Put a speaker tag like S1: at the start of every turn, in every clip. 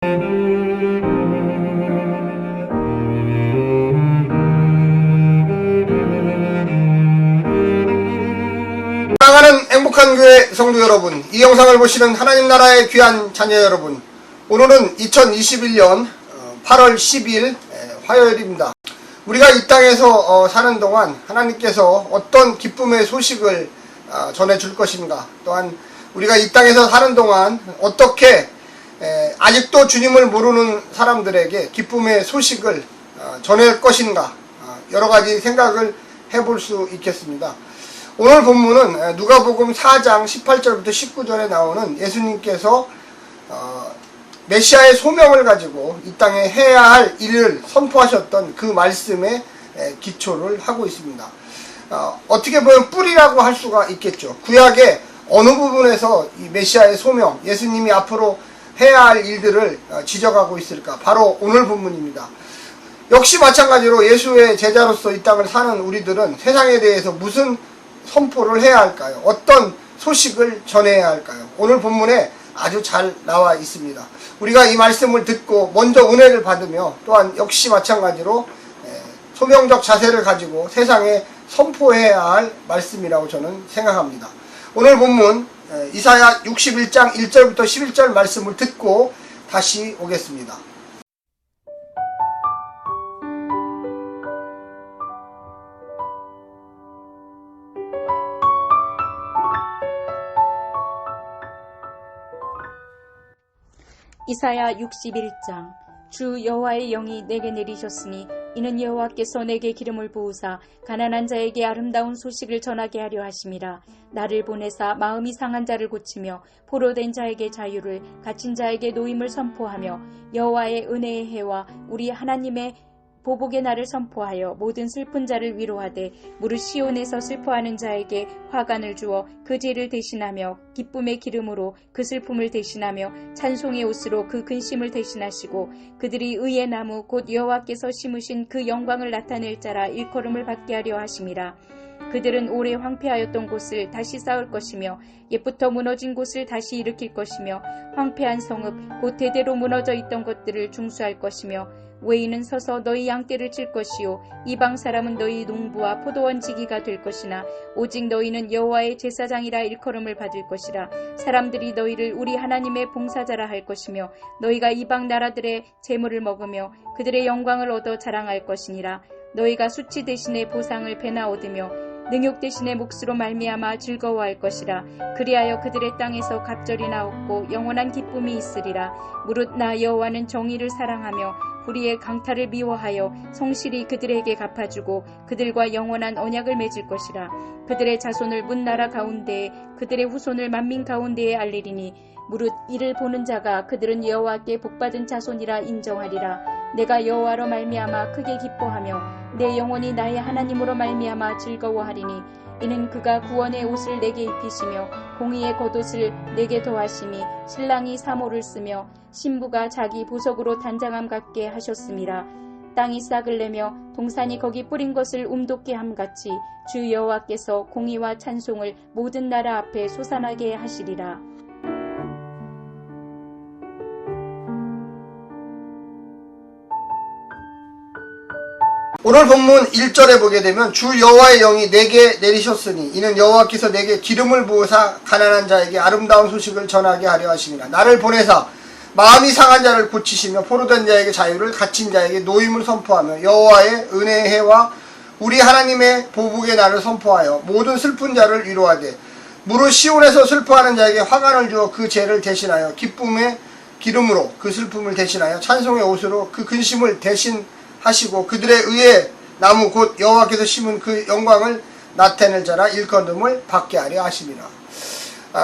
S1: 사랑하는 행복한 교회 성도 여러분, 이 영상을 보시는 하나님 나라의 귀한 자녀 여러분, 오늘은 2021년 8월 10일 화요일입니다. 우리가 이 땅에서 사는 동안 하나님께서 어떤 기쁨의 소식을 전해줄 것인가, 또한 우리가 이 땅에서 사는 동안 어떻게 아직도 주님을 모르는 사람들에게 기쁨의 소식을 전할 것인가, 여러가지 생각을 해볼 수 있겠습니다. 오늘 본문은 누가복음 4장 18절부터 19절에 나오는 예수님께서 메시아의 소명을 가지고 이 땅에 해야 할 일을 선포하셨던 그 말씀에 기초를 하고 있습니다. 어떻게 보면 뿌리라고 할 수가 있겠죠. 구약의 어느 부분에서 이 메시아의 소명, 예수님이 앞으로 해야 할 일들을 지적하고 있을까? 바로 오늘 본문입니다. 역시 마찬가지로 예수의 제자로서 이 땅을 사는 우리들은 세상에 대해서 무슨 선포를 해야 할까요? 어떤 소식을 전해야 할까요? 오늘 본문에 아주 잘 나와 있습니다. 우리가 이 말씀을 듣고 먼저 은혜를 받으며, 또한 역시 마찬가지로 소명적 자세를 가지고 세상에 선포해야 할 말씀이라고 저는 생각합니다. 오늘 본문 이사야 61장 1절부터 11절 말씀을 듣고 다시 오겠습니다.
S2: 이사야 61장. 주 여호와의 영이 내게 내리셨으니 이는 여호와께서 내게 기름을 부으사 가난한 자에게 아름다운 소식을 전하게 하려 하심이라. 나를 보내사 마음이 상한 자를 고치며 포로된 자에게 자유를, 갇힌 자에게 노임을 선포하며 여호와의 은혜의 해와 우리 하나님의 보복의 날을 선포하여 모든 슬픈 자를 위로하되 무릇 시온에서 슬퍼하는 자에게 화관을 주어 그 죄를 대신하며 기쁨의 기름으로 그 슬픔을 대신하며 찬송의 옷으로 그 근심을 대신하시고 그들이 의의 나무 곧 여호와께서 심으신 그 영광을 나타낼 자라 일컬음을 받게 하려 하심이라. 그들은 오래 황폐하였던 곳을 다시 쌓을 것이며 옛부터 무너진 곳을 다시 일으킬 것이며 황폐한 성읍 곧 대대로 무너져 있던 것들을 중수할 것이며 외인은 서서 너희 양떼를 칠 것이요 이방 사람은 너희 농부와 포도원 지기가 될 것이나 오직 너희는 여호와의 제사장이라 일컬음을 받을 것이라. 사람들이 너희를 우리 하나님의 봉사자라 할 것이며 너희가 이방 나라들의 재물을 먹으며 그들의 영광을 얻어 자랑할 것이니라. 너희가 수치 대신에 보상을 배나 얻으며 능욕 대신에 몫으로 말미암아 즐거워할 것이라. 그리하여 그들의 땅에서 갑절이나 얻고 영원한 기쁨이 있으리라. 무릇 나 여호와는 정의를 사랑하며 불의의 강탈을 미워하여 성실히 그들에게 갚아주고 그들과 영원한 언약을 맺을 것이라. 그들의 자손을 문 나라 가운데에 그들의 후손을 만민 가운데에 알리리니 무릇 이를 보는 자가 그들은 여호와께 복받은 자손이라 인정하리라. 내가 여호와로 말미암아 크게 기뻐하며 내 영혼이 나의 하나님으로 말미암아 즐거워하리니 이는 그가 구원의 옷을 내게 입히시며 공의의 겉옷을 내게 더하심이 신랑이 사모를 쓰며 신부가 자기 보석으로 단장함 같게 하셨음이라. 땅이 싹을 내며 동산이 거기 뿌린 것을 움돋게 함같이 주 여호와께서 공의와 찬송을 모든 나라 앞에 솟아나게 하시리라.
S1: 오늘 본문 1절에 보게 되면 주 여호와의 영이 내게 내리셨으니 이는 여호와께서 내게 기름을 부으사 가난한 자에게 아름다운 소식을 전하게 하려 하심이라. 나를 보내사 마음이 상한 자를 고치시며 포로된 자에게 자유를, 갇힌 자에게 노임을 선포하며 여호와의 은혜의 해와 우리 하나님의 보복의 날을 선포하여 모든 슬픈 자를 위로하되 무릇 시온에서 슬퍼하는 자에게 화관을 주어 그 죄를 대신하여 기쁨의 기름으로 그 슬픔을 대신하여 찬송의 옷으로 그 근심을 대신하시고 그들의 의의 나무 곧 여호와께서 심은 그 영광을 나타낼 자라 일컬음을 받게 하려 하심이라.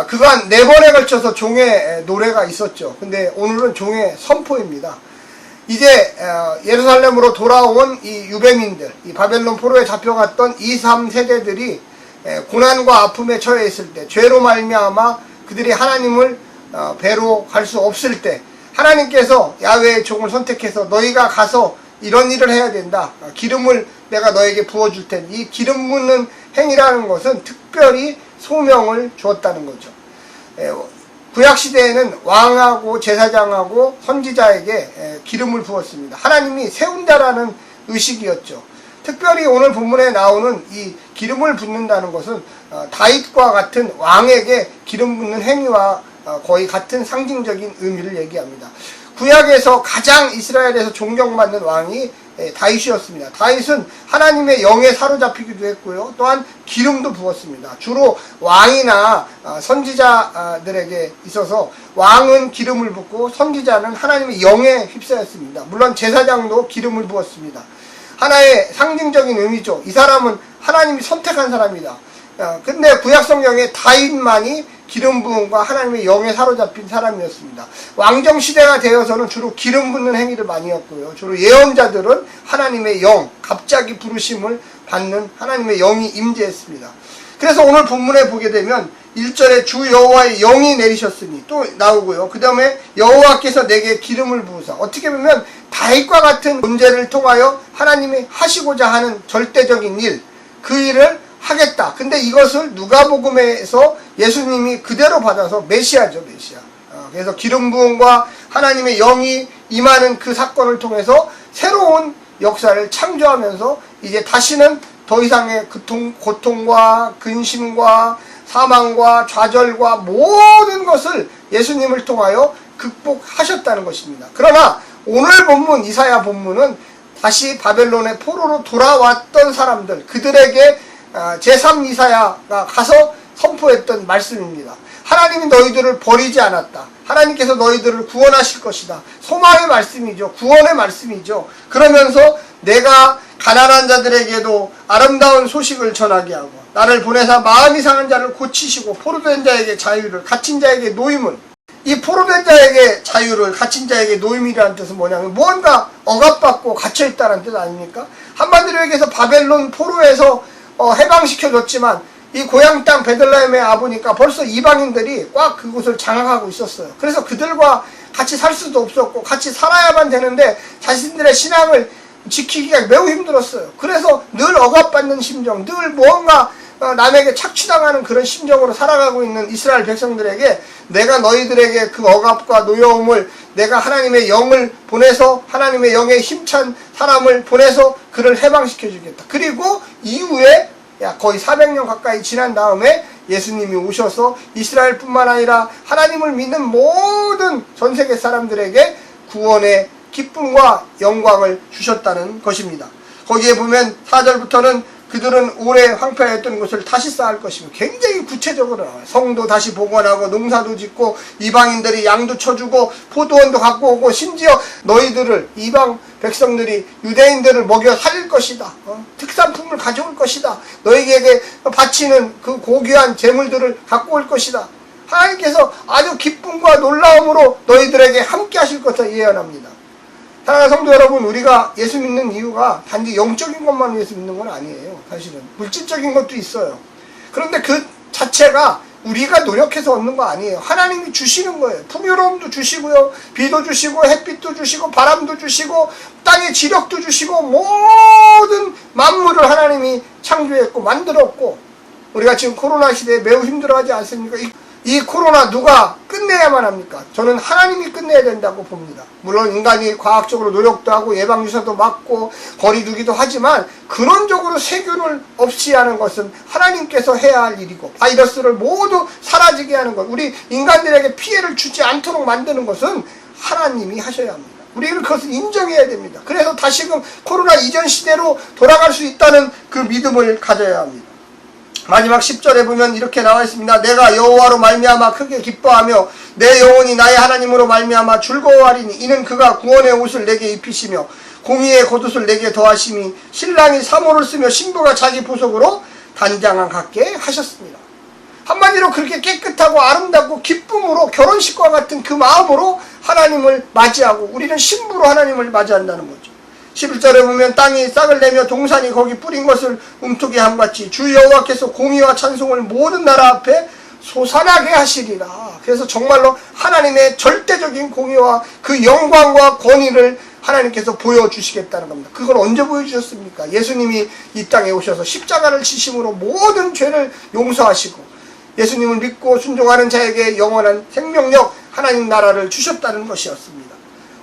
S1: 그간 4번에 걸쳐서 종의 노래가 있었죠. 근데 오늘은 종의 선포입니다. 이제 예루살렘으로 돌아온 이 유대민들, 이 바벨론 포로에 잡혀갔던 2, 3세대들이 고난과 아픔에 처해 있을 때, 죄로 말미암아 그들이 하나님을 배로 갈 수 없을 때 하나님께서 야훼의 종을 선택해서 너희가 가서 이런 일을 해야 된다. 기름을 내가 너에게 부어줄 테니. 이 기름 붓는 행위라는 것은 특별히 소명을 주었다는 거죠. 구약시대에는 왕하고 제사장하고 선지자에게 기름을 부었습니다. 하나님이 세운다라는 의식이었죠. 특별히 오늘 본문에 나오는 이 기름을 붓는다는 것은 다윗과 같은 왕에게 기름 붓는 행위와 거의 같은 상징적인 의미를 얘기합니다. 구약에서 가장 이스라엘에서 존경받는 왕이 다윗이었습니다. 다윗은 하나님의 영에 사로잡히기도 했고요. 또한 기름도 부었습니다. 주로 왕이나 선지자들에게 있어서 왕은 기름을 붓고 선지자는 하나님의 영에 휩싸였습니다. 물론 제사장도 기름을 부었습니다. 하나의 상징적인 의미죠. 이 사람은 하나님이 선택한 사람이다. 근데 구약성경에 다윗만이 기름 부음과 하나님의 영에 사로잡힌 사람이었습니다. 왕정시대가 되어서는 주로 기름 붓는 행위를 많이 했고요. 주로 예언자들은 하나님의 영, 갑자기 부르심을 받는 하나님의 영이 임재했습니다. 그래서 오늘 본문에 보게 되면 1절에 주 여호와의 영이 내리셨으니 또 나오고요. 그 다음에 여호와께서 내게 기름을 부으사. 어떻게 보면 다윗과 같은 존재를 통하여 하나님이 하시고자 하는 절대적인 일, 그 일을 하겠다. 근데 이것을 누가복음에서 예수님이 그대로 받아서 메시아죠, 메시아. 그래서 기름 부음과 하나님의 영이 임하는 그 사건을 통해서 새로운 역사를 창조하면서 이제 다시는 더 이상의 고통과 근심과 사망과 좌절과 모든 것을 예수님을 통하여 극복하셨다는 것입니다. 그러나 오늘 본문, 이사야 본문은 다시 바벨론의 포로로 돌아왔던 사람들, 그들에게 제3이사야가 가서 선포했던 말씀입니다. 하나님이 너희들을 버리지 않았다. 하나님께서 너희들을 구원하실 것이다. 소망의 말씀이죠. 구원의 말씀이죠. 그러면서 내가 가난한 자들에게도 아름다운 소식을 전하게 하고 나를 보내사 마음이 상한 자를 고치시고 포로된 자에게 자유를, 갇힌 자에게 노임을. 이 포로된 자에게 자유를, 갇힌 자에게 노임이라는 뜻은 뭐냐면 무언가 억압받고 갇혀있다는 뜻 아닙니까? 한마디로 얘기해서 바벨론 포로에서 해방시켜줬지만 이 고향 땅 베들레헴에 와보니까 벌써 이방인들이 꽉 그곳을 장악하고 있었어요. 그래서 그들과 같이 살 수도 없었고 같이 살아야만 되는데 자신들의 신앙을 지키기가 매우 힘들었어요. 그래서 늘 억압받는 심정, 늘 무언가 남에게 착취당하는 그런 심정으로 살아가고 있는 이스라엘 백성들에게 내가 너희들에게 그 억압과 노여움을, 내가 하나님의 영을 보내서 하나님의 영에 힘찬 사람을 보내서 그를 해방시켜 주겠다. 그리고 이후에 거의 400년 가까이 지난 다음에 예수님이 오셔서 이스라엘뿐만 아니라 하나님을 믿는 모든 전세계 사람들에게 구원의 기쁨과 영광을 주셨다는 것입니다. 거기에 보면 4절부터는 그들은 오래 황폐했던 것을 다시 쌓을 것이고 굉장히 구체적으로 나와요. 성도 다시 복원하고 농사도 짓고 이방인들이 양도 쳐주고 포도원도 갖고 오고 심지어 너희들을, 이방 백성들이 유대인들을 먹여 살릴 것이다. 특산품을 가져올 것이다. 너희에게 바치는 그 고귀한 재물들을 갖고 올 것이다. 하나님께서 아주 기쁨과 놀라움으로 너희들에게 함께 하실 것을 예언합니다. 사랑하는 성도 여러분, 우리가 예수 믿는 이유가 단지 영적인 것만 위해서 믿는 건 아니에요. 사실은 물질적인 것도 있어요. 그런데 그 자체가 우리가 노력해서 얻는 거 아니에요. 하나님이 주시는 거예요. 풍요로움도 주시고요, 비도 주시고 햇빛도 주시고 바람도 주시고 땅의 지력도 주시고 모든 만물을 하나님이 창조했고 만들었고, 우리가 지금 코로나 시대에 매우 힘들어하지 않습니까? 이 코로나 누가 끝내야만 합니까? 저는 하나님이 끝내야 된다고 봅니다. 물론 인간이 과학적으로 노력도 하고 예방주사도 맞고 거리두기도 하지만 근원적으로 세균을 없이 하는 것은 하나님께서 해야 할 일이고, 바이러스를 모두 사라지게 하는 것, 우리 인간들에게 피해를 주지 않도록 만드는 것은 하나님이 하셔야 합니다. 우리는 그것을 인정해야 됩니다. 그래서 다시금 코로나 이전 시대로 돌아갈 수 있다는 그 믿음을 가져야 합니다. 마지막 10절에 보면 이렇게 나와 있습니다. 내가 여호와로 말미암아 크게 기뻐하며 내 영혼이 나의 하나님으로 말미암아 즐거워하리니 이는 그가 구원의 옷을 내게 입히시며 공의의 겉옷을 내게 더하심이 신랑이 사모를 쓰며 신부가 자기 보석으로 단장한 같게 하셨습니다. 한마디로 그렇게 깨끗하고 아름답고 기쁨으로 결혼식과 같은 그 마음으로 하나님을 맞이하고 우리는 신부로 하나님을 맞이한다는 거죠. 11절에 보면 땅이 싹을 내며 동산이 거기 뿌린 것을 움트게 함같이 주 여호와께서 공의와 찬송을 모든 나라 앞에 솟아나게 하시리라. 그래서 정말로 하나님의 절대적인 공의와 그 영광과 권위를 하나님께서 보여주시겠다는 겁니다. 그걸 언제 보여주셨습니까? 예수님이 이 땅에 오셔서 십자가를 지심으로 모든 죄를 용서하시고 예수님을 믿고 순종하는 자에게 영원한 생명력, 하나님 나라를 주셨다는 것이었습니다.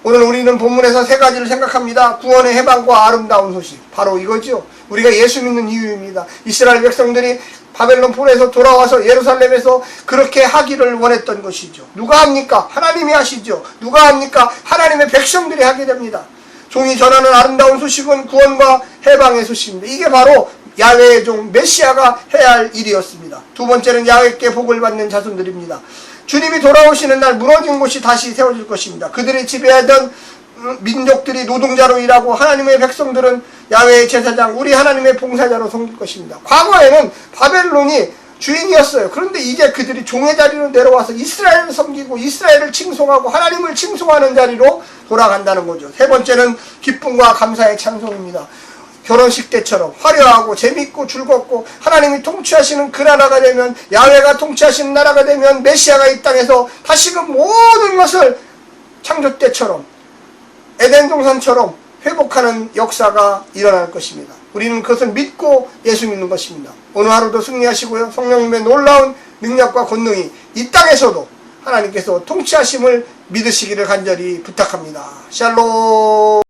S1: 오늘 우리는 본문에서 세 가지를 생각합니다. 구원의 해방과 아름다운 소식. 바로 이거죠. 우리가 예수 믿는 이유입니다. 이스라엘 백성들이 바벨론 폰에서 돌아와서 예루살렘에서 그렇게 하기를 원했던 것이죠. 누가 합니까? 하나님이 하시죠. 누가 합니까? 하나님의 백성들이 하게 됩니다. 종이 전하는 아름다운 소식은 구원과 해방의 소식입니다. 이게 바로 야훼의 종 메시아가 해야 할 일이었습니다. 두 번째는 야훼께 복을 받는 자손들입니다. 주님이 돌아오시는 날 무너진 곳이 다시 세워질 것입니다. 그들이 지배하던 민족들이 노동자로 일하고 하나님의 백성들은 야훼의 제사장, 우리 하나님의 봉사자로 섬길 것입니다. 과거에는 바벨론이 주인이었어요. 그런데 이제 그들이 종의 자리로 내려와서 이스라엘을 섬기고 이스라엘을 칭송하고 하나님을 칭송하는 자리로 돌아간다는 거죠. 세 번째는 기쁨과 감사의 찬송입니다. 결혼식 때처럼 화려하고 재밌고 즐겁고 하나님이 통치하시는 그 나라가 되면, 야훼가 통치하시는 나라가 되면 메시아가 이 땅에서 다시금 모든 것을 창조 때처럼 에덴 동산처럼 회복하는 역사가 일어날 것입니다. 우리는 그것을 믿고 예수 믿는 것입니다. 오늘 하루도 승리하시고요. 성령님의 놀라운 능력과 권능이 이 땅에서도 하나님께서 통치하심을 믿으시기를 간절히 부탁합니다. 샬롬.